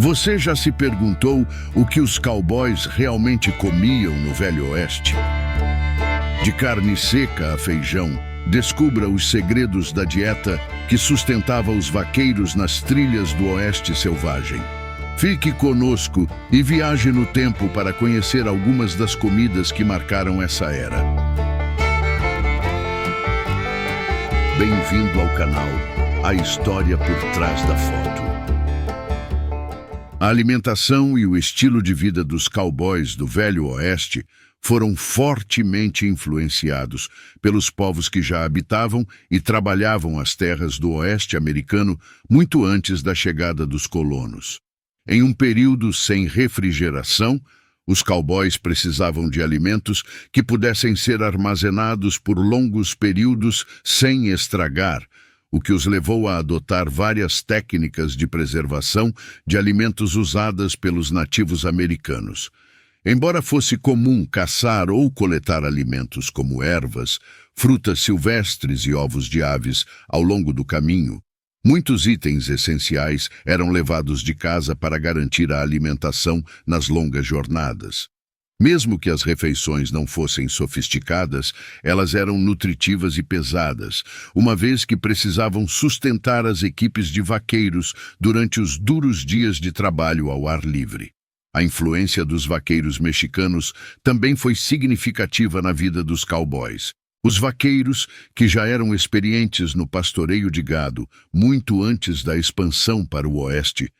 Você já se perguntou o que os cowboys realmente comiam no Velho Oeste? De carne seca a feijão, descubra os segredos da dieta que sustentava os vaqueiros nas trilhas do Oeste Selvagem. Fique conosco e viaje no tempo para conhecer algumas das comidas que marcaram essa era. Bem-vindo ao canal A História por Trás da Foto. A alimentação e o estilo de vida dos cowboys do Velho Oeste foram fortemente influenciados pelos povos que já habitavam e trabalhavam as terras do Oeste americano muito antes da chegada dos colonos. Em um período sem refrigeração, os cowboys precisavam de alimentos que pudessem ser armazenados por longos períodos sem estragar, o que os levou a adotar várias técnicas de preservação de alimentos usadas pelos nativos americanos. Embora fosse comum caçar ou coletar alimentos como ervas, frutas silvestres e ovos de aves ao longo do caminho, muitos itens essenciais eram levados de casa para garantir a alimentação nas longas jornadas. Mesmo que as refeições não fossem sofisticadas, elas eram nutritivas e pesadas, uma vez que precisavam sustentar as equipes de vaqueiros durante os duros dias de trabalho ao ar livre. A influência dos vaqueiros mexicanos também foi significativa na vida dos cowboys. Os vaqueiros, que já eram experientes no pastoreio de gado muito antes da expansão para o oeste,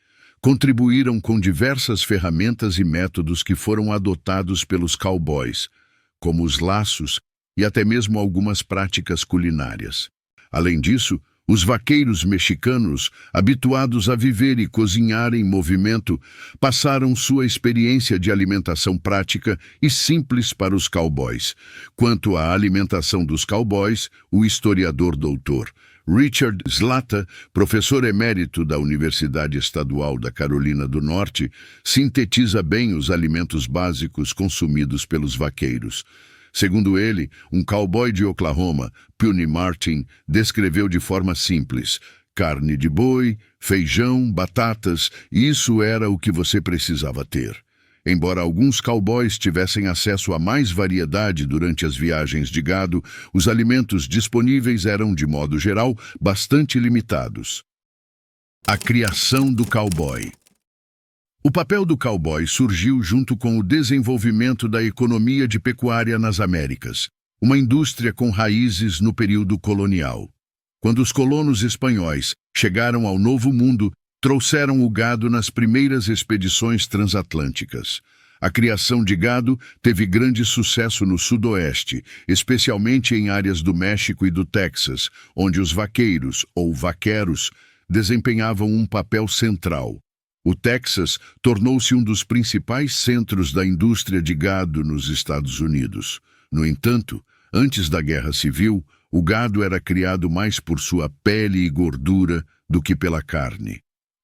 contribuíram com diversas ferramentas e métodos que foram adotados pelos cowboys, como os laços e até mesmo algumas práticas culinárias. Além disso, os vaqueiros mexicanos, habituados a viver e cozinhar em movimento, passaram sua experiência de alimentação prática e simples para os cowboys. Quanto à alimentação dos cowboys, o historiador Dr. Richard Slata, professor emérito da Universidade Estadual da Carolina do Norte, sintetiza bem os alimentos básicos consumidos pelos vaqueiros. Segundo ele, um cowboy de Oklahoma, Puni Martin, descreveu de forma simples: carne de boi, feijão, batatas, e isso era o que você precisava ter. Embora alguns cowboys tivessem acesso a mais variedade durante as viagens de gado, os alimentos disponíveis eram, de modo geral, bastante limitados. A criação do cowboy. O papel do cowboy surgiu junto com o desenvolvimento da economia de pecuária nas Américas, uma indústria com raízes no período colonial. Quando os colonos espanhóis chegaram ao Novo Mundo, trouxeram o gado nas primeiras expedições transatlânticas. A criação de gado teve grande sucesso no Sudoeste, especialmente em áreas do México e do Texas, onde os vaqueiros, ou vaqueros, desempenhavam um papel central. O Texas tornou-se um dos principais centros da indústria de gado nos Estados Unidos. No entanto, antes da Guerra Civil, o gado era criado mais por sua pele e gordura do que pela carne.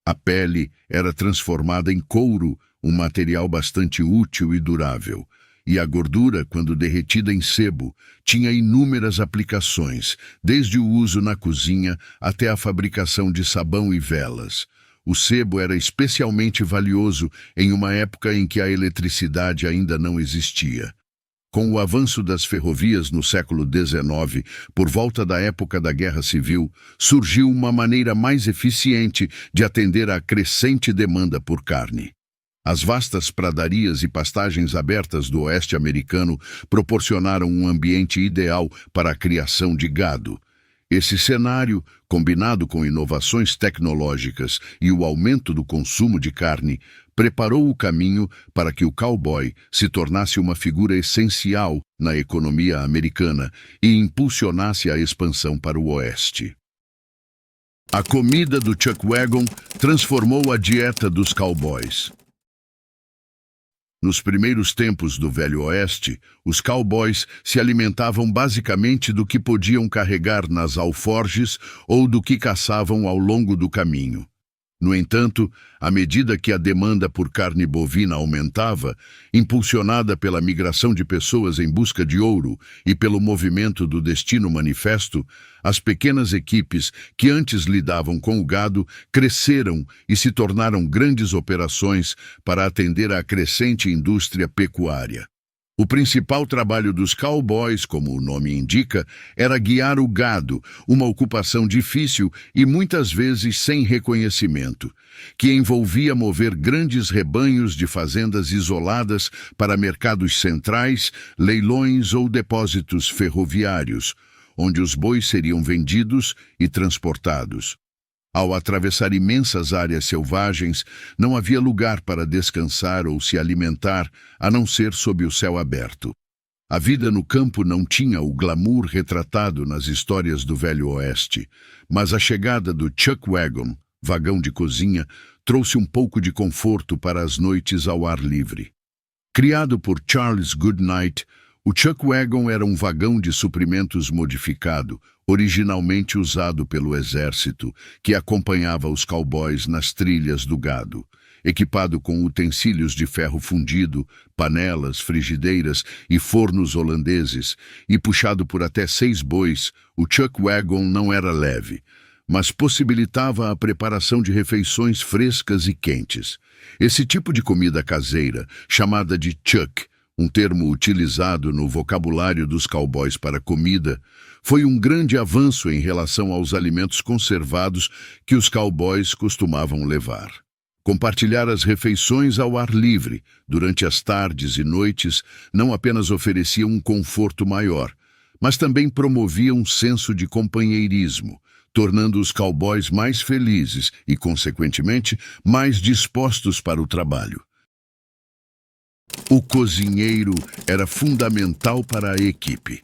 A pele era transformada em couro, um material bastante útil e durável, e a gordura, quando derretida em sebo, tinha inúmeras aplicações, desde o uso na cozinha até a fabricação de sabão e velas. O sebo era especialmente valioso em uma época em que a eletricidade ainda não existia. Com o avanço das ferrovias no século XIX, por volta da época da Guerra Civil, surgiu uma maneira mais eficiente de atender à crescente demanda por carne. As vastas pradarias e pastagens abertas do oeste americano proporcionaram um ambiente ideal para a criação de gado. Esse cenário, combinado com inovações tecnológicas e o aumento do consumo de carne, preparou o caminho para que o cowboy se tornasse uma figura essencial na economia americana e impulsionasse a expansão para o oeste. A comida do Chuck Wagon transformou a dieta dos cowboys. Nos primeiros tempos do Velho Oeste, os cowboys se alimentavam basicamente do que podiam carregar nas alforjes ou do que caçavam ao longo do caminho. No entanto, à medida que a demanda por carne bovina aumentava, impulsionada pela migração de pessoas em busca de ouro e pelo movimento do Destino Manifesto, as pequenas equipes que antes lidavam com o gado cresceram e se tornaram grandes operações para atender à crescente indústria pecuária. O principal trabalho dos cowboys, como o nome indica, era guiar o gado, uma ocupação difícil e muitas vezes sem reconhecimento, que envolvia mover grandes rebanhos de fazendas isoladas para mercados centrais, leilões ou depósitos ferroviários, onde os bois seriam vendidos e transportados. Ao atravessar imensas áreas selvagens, não havia lugar para descansar ou se alimentar, a não ser sob o céu aberto. A vida no campo não tinha o glamour retratado nas histórias do Velho Oeste, mas a chegada do Chuck Wagon, vagão de cozinha, trouxe um pouco de conforto para as noites ao ar livre. Criado por Charles Goodnight, o Chuck Wagon era um vagão de suprimentos modificado, originalmente usado pelo exército, que acompanhava os cowboys nas trilhas do gado. Equipado com utensílios de ferro fundido, panelas, frigideiras e fornos holandeses, e puxado por até 6 bois, o Chuck Wagon não era leve, mas possibilitava a preparação de refeições frescas e quentes. Esse tipo de comida caseira, chamada de chuck, um termo utilizado no vocabulário dos cowboys para comida, foi um grande avanço em relação aos alimentos conservados que os cowboys costumavam levar. Compartilhar as refeições ao ar livre, durante as tardes e noites, não apenas oferecia um conforto maior, mas também promovia um senso de companheirismo, tornando os cowboys mais felizes e, consequentemente, mais dispostos para o trabalho. O cozinheiro era fundamental para a equipe.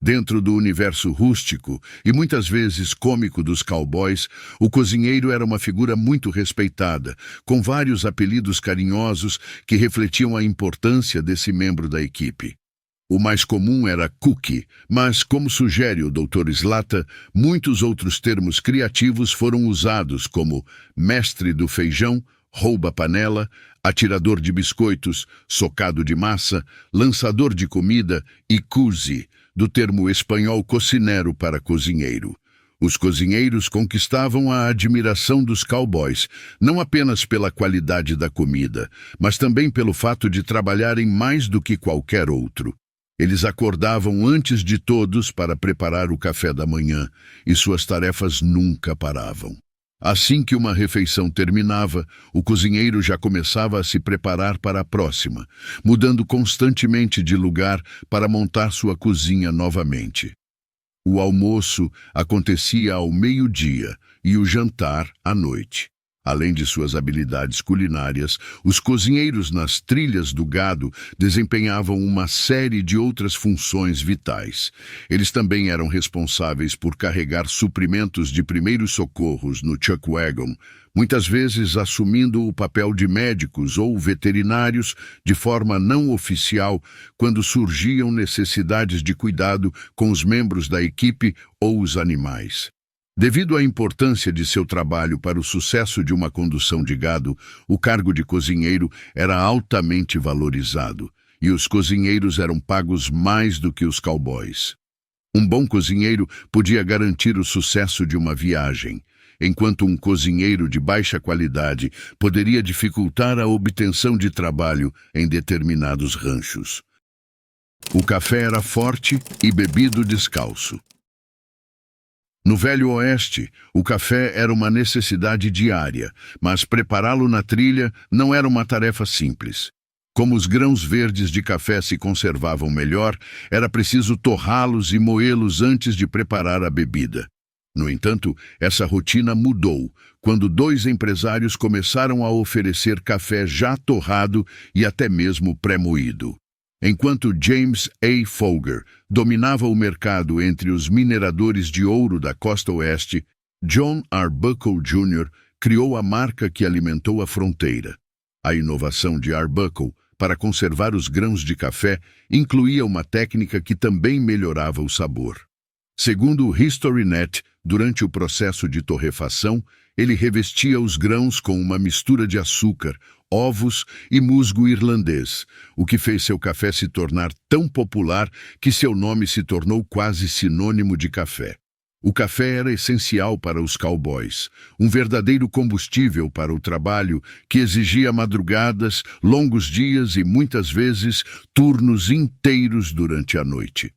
Dentro do universo rústico e muitas vezes cômico dos cowboys, o cozinheiro era uma figura muito respeitada, com vários apelidos carinhosos que refletiam a importância desse membro da equipe. O mais comum era Cookie, mas, como sugere o Dr. Slata, muitos outros termos criativos foram usados, como mestre do feijão, rouba-panela, atirador de biscoitos, socado de massa, lançador de comida e cozy, do termo espanhol cocinero para cozinheiro. Os cozinheiros conquistavam a admiração dos cowboys, não apenas pela qualidade da comida, mas também pelo fato de trabalharem mais do que qualquer outro. Eles acordavam antes de todos para preparar o café da manhã, e suas tarefas nunca paravam. Assim que uma refeição terminava, o cozinheiro já começava a se preparar para a próxima, mudando constantemente de lugar para montar sua cozinha novamente. O almoço acontecia ao meio-dia e o jantar à noite. Além de suas habilidades culinárias, os cozinheiros nas trilhas do gado desempenhavam uma série de outras funções vitais. Eles também eram responsáveis por carregar suprimentos de primeiros socorros no Chuck Wagon, muitas vezes assumindo o papel de médicos ou veterinários de forma não oficial quando surgiam necessidades de cuidado com os membros da equipe ou os animais. Devido à importância de seu trabalho para o sucesso de uma condução de gado, o cargo de cozinheiro era altamente valorizado, e os cozinheiros eram pagos mais do que os cowboys. Um bom cozinheiro podia garantir o sucesso de uma viagem, enquanto um cozinheiro de baixa qualidade poderia dificultar a obtenção de trabalho em determinados ranchos. O café era forte e bebido descalço. No Velho Oeste, o café era uma necessidade diária, mas prepará-lo na trilha não era uma tarefa simples. Como os grãos verdes de café se conservavam melhor, era preciso torrá-los e moê-los antes de preparar a bebida. No entanto, essa rotina mudou quando 2 empresários começaram a oferecer café já torrado e até mesmo pré-moído. Enquanto James A. Folger dominava o mercado entre os mineradores de ouro da costa oeste, John Arbuckle Jr. criou a marca que alimentou a fronteira. A inovação de Arbuckle para conservar os grãos de café incluía uma técnica que também melhorava o sabor. Segundo o HistoryNet, Durante o processo de torrefação, ele revestia os grãos com uma mistura de açúcar, ovos e musgo irlandês, o que fez seu café se tornar tão popular que seu nome se tornou quase sinônimo de café. O café era essencial para os cowboys, um verdadeiro combustível para o trabalho que exigia madrugadas, longos dias e, muitas vezes, turnos inteiros durante a noite.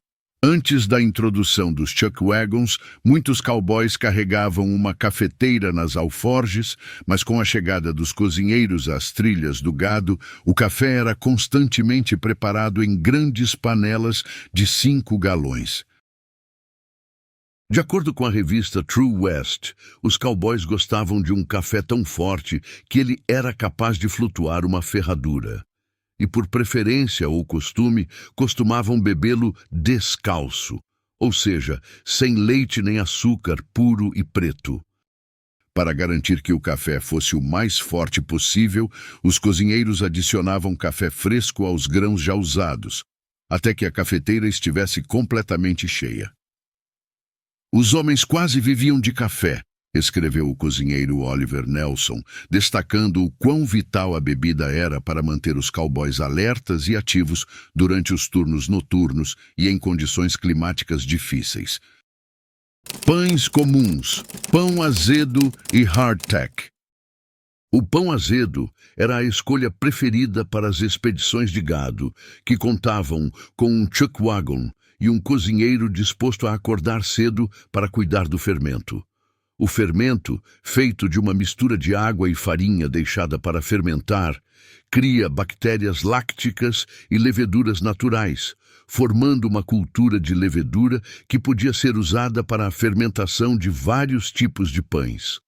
Antes da introdução dos chuck wagons, muitos cowboys carregavam uma cafeteira nas alforjes, mas com a chegada dos cozinheiros às trilhas do gado, o café era constantemente preparado em grandes panelas de 5 galões. De acordo com a revista True West, os cowboys gostavam de um café tão forte que ele era capaz de flutuar uma ferradura. E por preferência ou costume, costumavam bebê-lo descalço, ou seja, sem leite nem açúcar, puro e preto. Para garantir que o café fosse o mais forte possível, os cozinheiros adicionavam café fresco aos grãos já usados, até que a cafeteira estivesse completamente cheia. Os homens quase viviam de café, escreveu o cozinheiro Oliver Nelson, destacando o quão vital a bebida era para manter os cowboys alertas e ativos durante os turnos noturnos e em condições climáticas difíceis. Pães comuns, pão azedo e hardtack. O pão azedo era a escolha preferida para as expedições de gado, que contavam com um chuck wagon e um cozinheiro disposto a acordar cedo para cuidar do fermento. O fermento, feito de uma mistura de água e farinha deixada para fermentar, cria bactérias lácticas e leveduras naturais, formando uma cultura de levedura que podia ser usada para a fermentação de vários tipos de pães.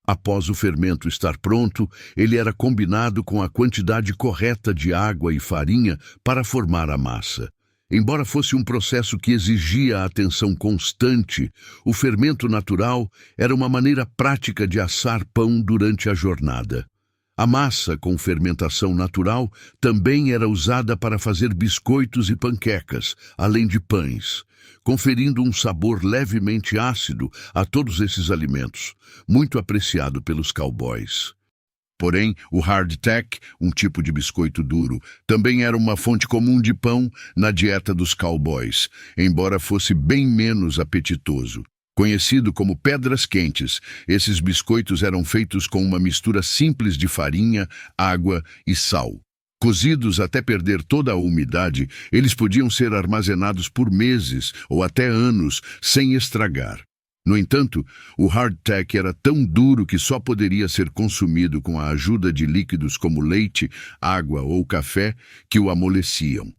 Após o fermento estar pronto, ele era combinado com a quantidade correta de água e farinha para formar a massa. Embora fosse um processo que exigia atenção constante, o fermento natural era uma maneira prática de assar pão durante a jornada. A massa com fermentação natural também era usada para fazer biscoitos e panquecas, além de pães, conferindo um sabor levemente ácido a todos esses alimentos, muito apreciado pelos cowboys. Porém, o hardtack, um tipo de biscoito duro, também era uma fonte comum de pão na dieta dos cowboys, embora fosse bem menos apetitoso. Conhecido como pedras quentes, esses biscoitos eram feitos com uma mistura simples de farinha, água e sal. Cozidos até perder toda a umidade, eles podiam ser armazenados por meses ou até anos sem estragar. No entanto, o hardtack era tão duro que só poderia ser consumido com a ajuda de líquidos como leite, água ou café que o amoleciam.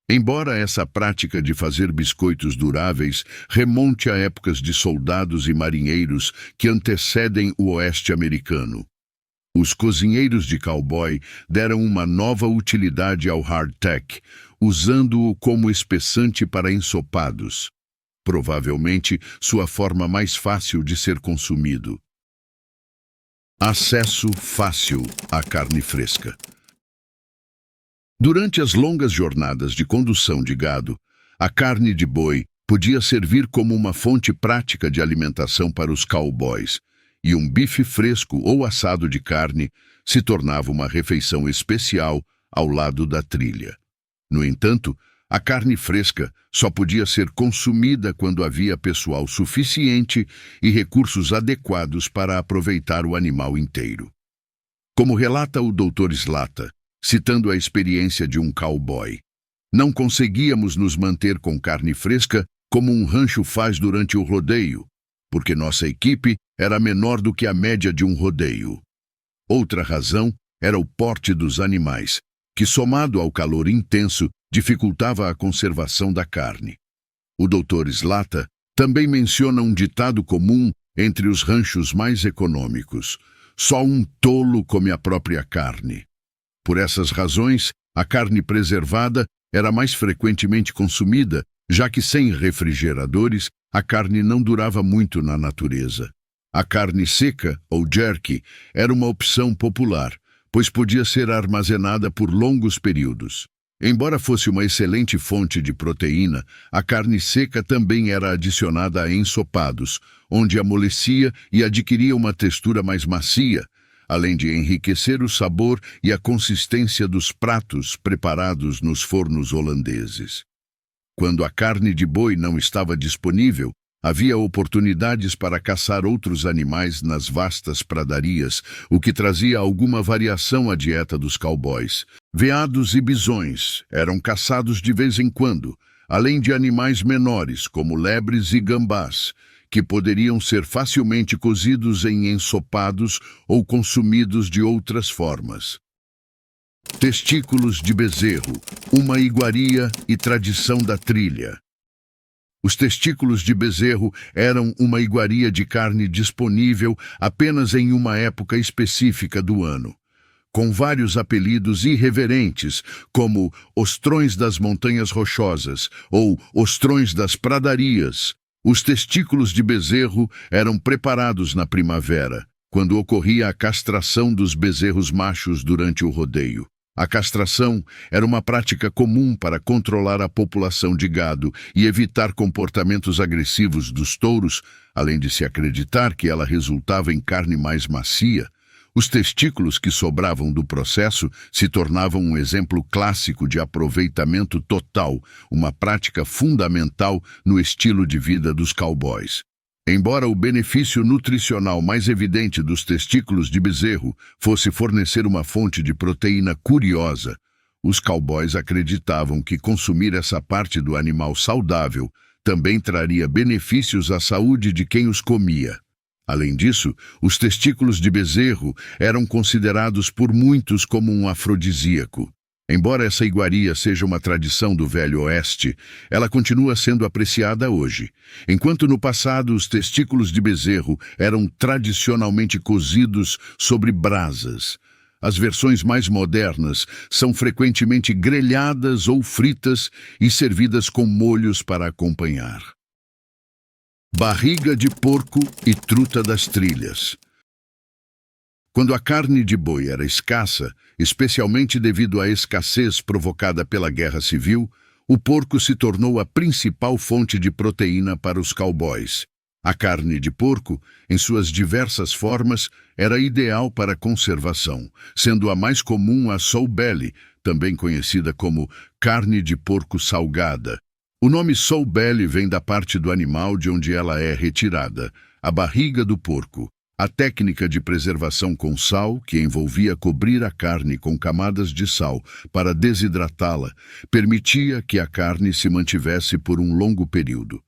Embora essa prática de fazer biscoitos duráveis remonte a épocas de soldados e marinheiros que antecedem o oeste americano, os cozinheiros de cowboy deram uma nova utilidade ao hardtack, usando-o como espessante para ensopados. Provavelmente sua forma mais fácil de ser consumido. Acesso fácil à carne fresca. Durante as longas jornadas de condução de gado, a carne de boi podia servir como uma fonte prática de alimentação para os cowboys, e um bife fresco ou assado de carne se tornava uma refeição especial ao lado da trilha. No entanto, a carne fresca só podia ser consumida quando havia pessoal suficiente e recursos adequados para aproveitar o animal inteiro. Como relata o Dr. Slata, citando a experiência de um cowboy, não conseguíamos nos manter com carne fresca como um rancho faz durante o rodeio, porque nossa equipe era menor do que a média de um rodeio. Outra razão era o porte dos animais, que, somado ao calor intenso, dificultava a conservação da carne. O Dr. Slata também menciona um ditado comum entre os ranchos mais econômicos: só um tolo come a própria carne. Por essas razões, a carne preservada era mais frequentemente consumida, já que sem refrigeradores, a carne não durava muito na natureza. A carne seca, ou jerky, era uma opção popular, pois podia ser armazenada por longos períodos. Embora fosse uma excelente fonte de proteína, a carne seca também era adicionada a ensopados, onde amolecia e adquiria uma textura mais macia, além de enriquecer o sabor e a consistência dos pratos preparados nos fornos holandeses. Quando a carne de boi não estava disponível, havia oportunidades para caçar outros animais nas vastas pradarias, o que trazia alguma variação à dieta dos cowboys. Veados e bisões eram caçados de vez em quando, além de animais menores, como lebres e gambás, que poderiam ser facilmente cozidos em ensopados ou consumidos de outras formas. Testículos de bezerro, uma iguaria e tradição da trilha. Os testículos de bezerro eram uma iguaria de carne disponível apenas em uma época específica do ano, com vários apelidos irreverentes, como ostrões das montanhas rochosas ou ostrões das pradarias. Os testículos de bezerro eram preparados na primavera, quando ocorria a castração dos bezerros machos durante o rodeio. A castração era uma prática comum para controlar a população de gado e evitar comportamentos agressivos dos touros, além de se acreditar que ela resultava em carne mais macia. Os testículos que sobravam do processo se tornavam um exemplo clássico de aproveitamento total, uma prática fundamental no estilo de vida dos cowboys. Embora o benefício nutricional mais evidente dos testículos de bezerro fosse fornecer uma fonte de proteína curiosa, os cowboys acreditavam que consumir essa parte do animal saudável também traria benefícios à saúde de quem os comia. Além disso, os testículos de bezerro eram considerados por muitos como um afrodisíaco. Embora essa iguaria seja uma tradição do Velho Oeste, ela continua sendo apreciada hoje. Enquanto no passado os testículos de bezerro eram tradicionalmente cozidos sobre brasas, as versões mais modernas são frequentemente grelhadas ou fritas e servidas com molhos para acompanhar. Barriga de porco e truta das trilhas. Quando a carne de boi era escassa, especialmente devido à escassez provocada pela Guerra Civil, o porco se tornou a principal fonte de proteína para os cowboys. A carne de porco, em suas diversas formas, era ideal para conservação, sendo a mais comum a soul belly, também conhecida como carne de porco salgada. O nome soul belly vem da parte do animal de onde ela é retirada, a barriga do porco. A técnica de preservação com sal, que envolvia cobrir a carne com camadas de sal para desidratá-la, permitia que a carne se mantivesse por um longo período.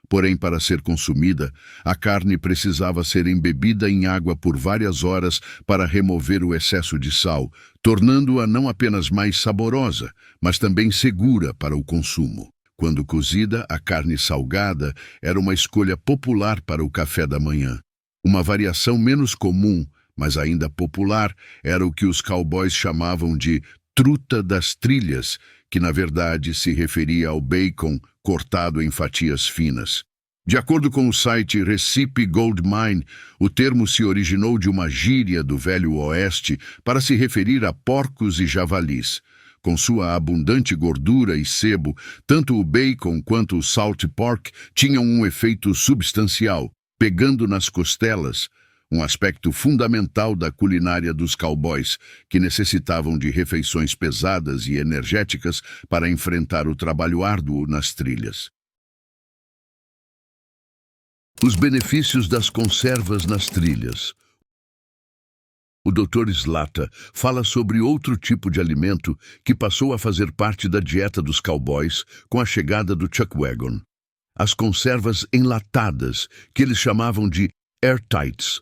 Porém, para ser consumida, a carne precisava ser embebida em água por várias horas para remover o excesso de sal, tornando-a não apenas mais saborosa, mas também segura para o consumo. Quando cozida, a carne salgada era uma escolha popular para o café da manhã. Uma variação menos comum, mas ainda popular, era o que os cowboys chamavam de truta das trilhas, que na verdade se referia ao bacon cortado em fatias finas. De acordo com o site Recipe Gold Mine, o termo se originou de uma gíria do Velho Oeste para se referir a porcos e javalis. Com sua abundante gordura e sebo, tanto o bacon quanto o salt pork tinham um efeito substancial, pegando nas costelas, um aspecto fundamental da culinária dos cowboys, que necessitavam de refeições pesadas e energéticas para enfrentar o trabalho árduo nas trilhas. Os benefícios das conservas nas trilhas. O Dr. Slata fala sobre outro tipo de alimento que passou a fazer parte da dieta dos cowboys com a chegada do chuck wagon. As conservas enlatadas, que eles chamavam de airtights.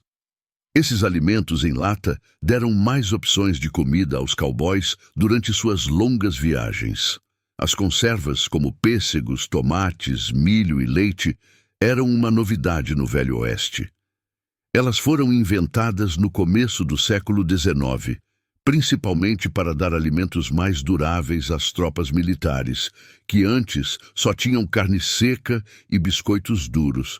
Esses alimentos em lata deram mais opções de comida aos cowboys durante suas longas viagens. As conservas, como pêssegos, tomates, milho e leite, eram uma novidade no Velho Oeste. Elas foram inventadas no começo do século XIX, principalmente para dar alimentos mais duráveis às tropas militares, que antes só tinham carne seca e biscoitos duros.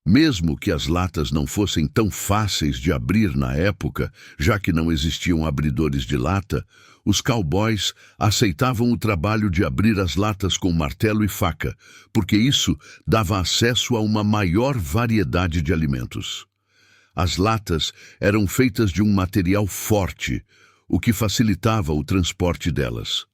Mesmo que as latas não fossem tão fáceis de abrir na época, já que não existiam abridores de lata, os cowboys aceitavam o trabalho de abrir as latas com martelo e faca, porque isso dava acesso a uma maior variedade de alimentos. As latas eram feitas de um material forte, o que facilitava o transporte delas.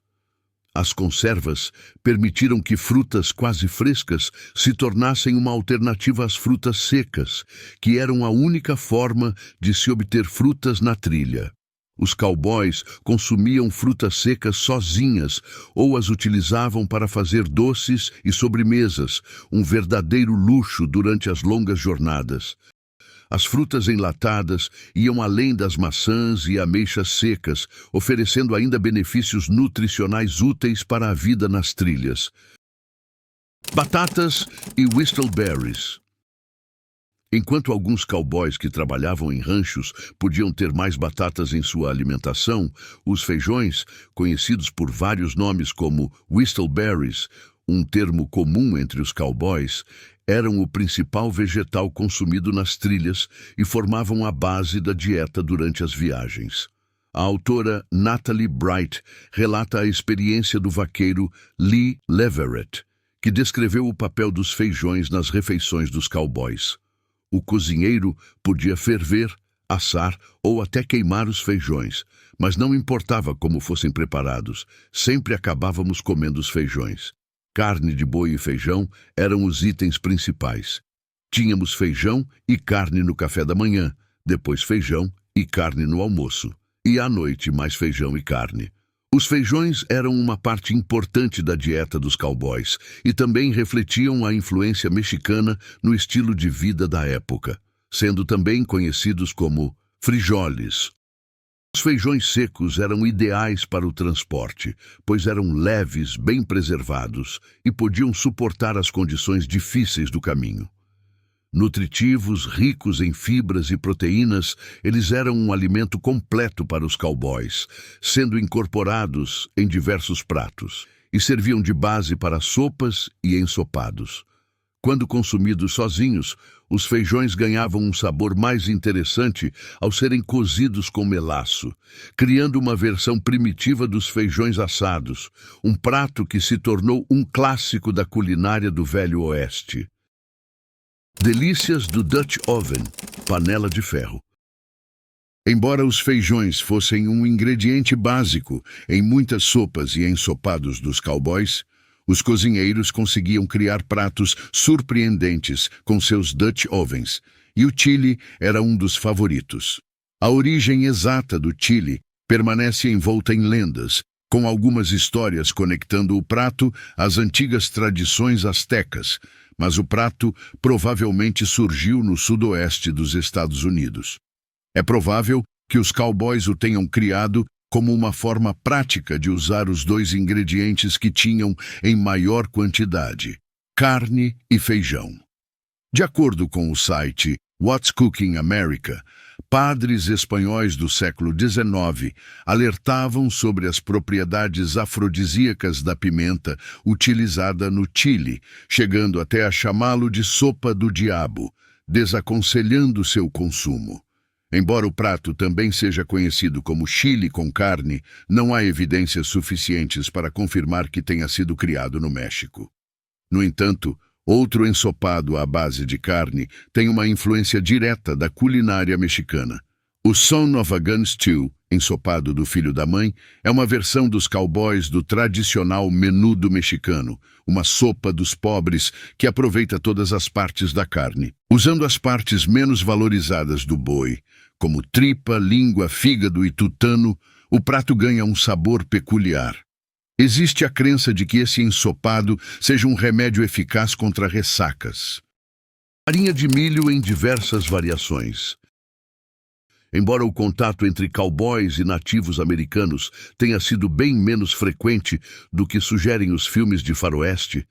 As conservas permitiram que frutas quase frescas se tornassem uma alternativa às frutas secas, que eram a única forma de se obter frutas na trilha. Os cowboys consumiam frutas secas sozinhas ou as utilizavam para fazer doces e sobremesas, um verdadeiro luxo durante as longas jornadas. As frutas enlatadas iam além das maçãs e ameixas secas, oferecendo ainda benefícios nutricionais úteis para a vida nas trilhas. Batatas e whistleberries. Enquanto alguns cowboys que trabalhavam em ranchos podiam ter mais batatas em sua alimentação, os feijões, conhecidos por vários nomes como whistleberries, um termo comum entre os cowboys, eram o principal vegetal consumido nas trilhas e formavam a base da dieta durante as viagens. A autora Natalie Bright relata a experiência do vaqueiro Lee Leverett, que descreveu o papel dos feijões nas refeições dos cowboys. O cozinheiro podia ferver, assar ou até queimar os feijões, mas não importava como fossem preparados, sempre acabávamos comendo os feijões. Carne de boi e feijão eram os itens principais. Tínhamos feijão e carne no café da manhã, depois feijão e carne no almoço, e à noite mais feijão e carne. Os feijões eram uma parte importante da dieta dos cowboys e também refletiam a influência mexicana no estilo de vida da época, sendo também conhecidos como frijoles. Os feijões secos eram ideais para o transporte, pois eram leves, bem preservados e podiam suportar as condições difíceis do caminho. Nutritivos, ricos em fibras e proteínas, eles eram um alimento completo para os cowboys, sendo incorporados em diversos pratos, e serviam de base para sopas e ensopados. Quando consumidos sozinhos, os feijões ganhavam um sabor mais interessante ao serem cozidos com melaço, criando uma versão primitiva dos feijões assados, um prato que se tornou um clássico da culinária do Velho Oeste. Delícias do Dutch Oven, panela de ferro. Embora os feijões fossem um ingrediente básico em muitas sopas e ensopados dos cowboys, os cozinheiros conseguiam criar pratos surpreendentes com seus Dutch ovens, e o chili era um dos favoritos. A origem exata do chili permanece envolta em lendas, com algumas histórias conectando o prato às antigas tradições astecas, mas o prato provavelmente surgiu no sudoeste dos Estados Unidos. É provável que os cowboys o tenham criado como uma forma prática de usar os dois ingredientes que tinham em maior quantidade, carne e feijão. De acordo com o site What's Cooking America, padres espanhóis do século XIX alertavam sobre as propriedades afrodisíacas da pimenta utilizada no Chile, chegando até a chamá-lo de sopa do diabo, desaconselhando seu consumo. Embora o prato também seja conhecido como chili com carne, não há evidências suficientes para confirmar que tenha sido criado no México. No entanto, outro ensopado à base de carne tem uma influência direta da culinária mexicana. O Son of a Gun Stew, ensopado do filho da mãe, é uma versão dos cowboys do tradicional menudo mexicano, uma sopa dos pobres que aproveita todas as partes da carne, usando as partes menos valorizadas do boi, como tripa, língua, fígado e tutano. O prato ganha um sabor peculiar. Existe a crença de que esse ensopado seja um remédio eficaz contra ressacas. Farinha de milho em diversas variações. Embora o contato entre cowboys e nativos americanos tenha sido bem menos frequente do que sugerem os filmes de faroeste,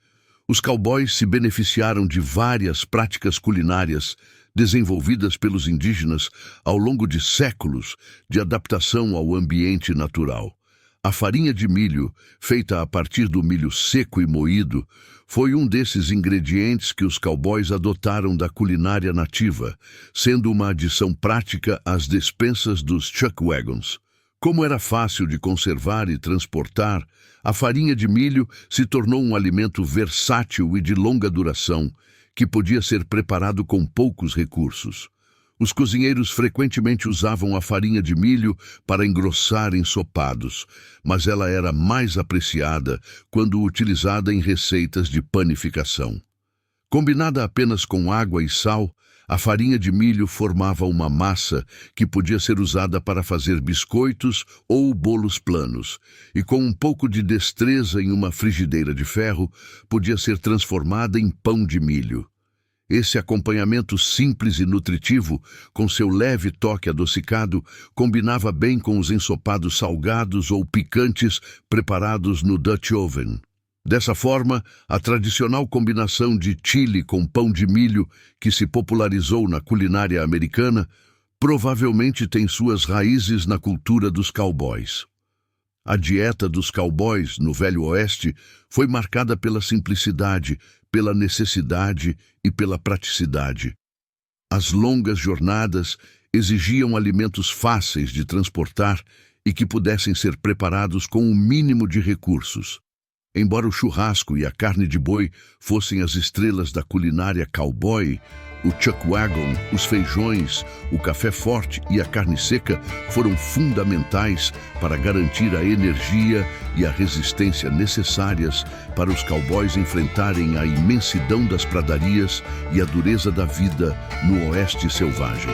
os cowboys se beneficiaram de várias práticas culinárias desenvolvidas pelos indígenas ao longo de séculos de adaptação ao ambiente natural. A farinha de milho, feita a partir do milho seco e moído, foi um desses ingredientes que os cowboys adotaram da culinária nativa, sendo uma adição prática às despensas dos chuck wagons. Como era fácil de conservar e transportar, a farinha de milho se tornou um alimento versátil e de longa duração, que podia ser preparado com poucos recursos. Os cozinheiros frequentemente usavam a farinha de milho para engrossar ensopados, mas ela era mais apreciada quando utilizada em receitas de panificação. Combinada apenas com água e sal, a farinha de milho formava uma massa que podia ser usada para fazer biscoitos ou bolos planos, e com um pouco de destreza em uma frigideira de ferro, podia ser transformada em pão de milho. Esse acompanhamento simples e nutritivo, com seu leve toque adocicado, combinava bem com os ensopados salgados ou picantes preparados no Dutch Oven. Dessa forma, a tradicional combinação de chili com pão de milho, que se popularizou na culinária americana, provavelmente tem suas raízes na cultura dos cowboys. A dieta dos cowboys no Velho Oeste foi marcada pela simplicidade, pela necessidade e pela praticidade. As longas jornadas exigiam alimentos fáceis de transportar e que pudessem ser preparados com o mínimo de recursos. Embora o churrasco e a carne de boi fossem as estrelas da culinária cowboy, o chuck wagon, os feijões, o café forte e a carne seca foram fundamentais para garantir a energia e a resistência necessárias para os cowboys enfrentarem a imensidão das pradarias e a dureza da vida no oeste selvagem.